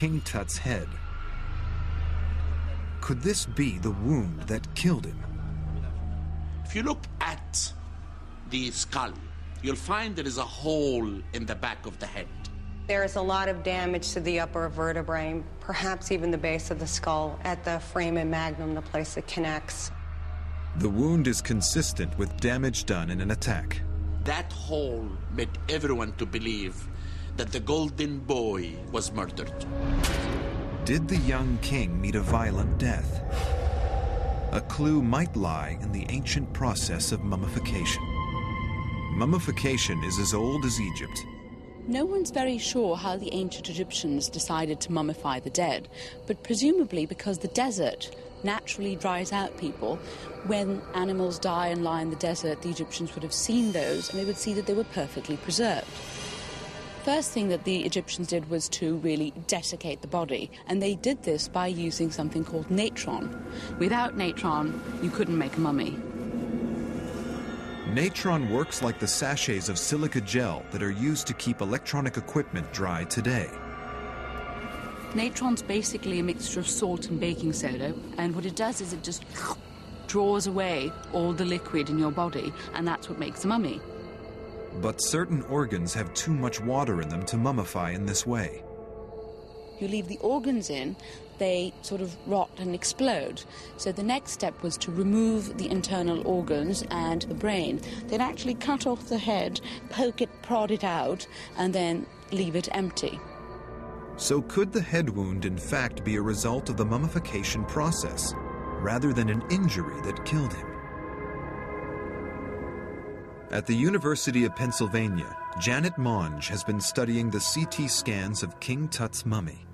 King Tut's head. Could this be the wound that killed him? If you look at the skull, you'll find there is a hole in the back of the head. There is a lot of damage to the upper vertebrae, perhaps even the base of the skull, at the foramen magnum, the place that connects. The wound is consistent with damage done in an attack. That hole made everyone to believe that the golden boy was murdered. Did the young king meet a violent death? A clue might lie in the ancient process of mummification. Mummification is as old as Egypt. No one's very sure how the ancient Egyptians decided to mummify the dead, but presumably because the desert naturally dries out people. When animals die and lie in the desert, the Egyptians would have seen those, and they would see that they were perfectly preserved. First thing that the Egyptians did was to really desiccate the body, and they did this by using something called natron. Without natron, you couldn't make a mummy. Natron works like the sachets of silica gel that are used to keep electronic equipment dry today. Natron's basically a mixture of salt and baking soda, and what it does is it just draws away all the liquid in your body, and that's what makes a mummy. But certain organs have too much water in them to mummify in this way. You leave the organs in, they sort of rot and explode. So the next step was to remove the internal organs and the brain. They'd actually cut off the head, poke it, prod it out, and then leave it empty. So could the head wound in fact be a result of the mummification process, rather than an injury that killed him? At the University of Pennsylvania, Janet Monge has been studying the CT scans of King Tut's mummy.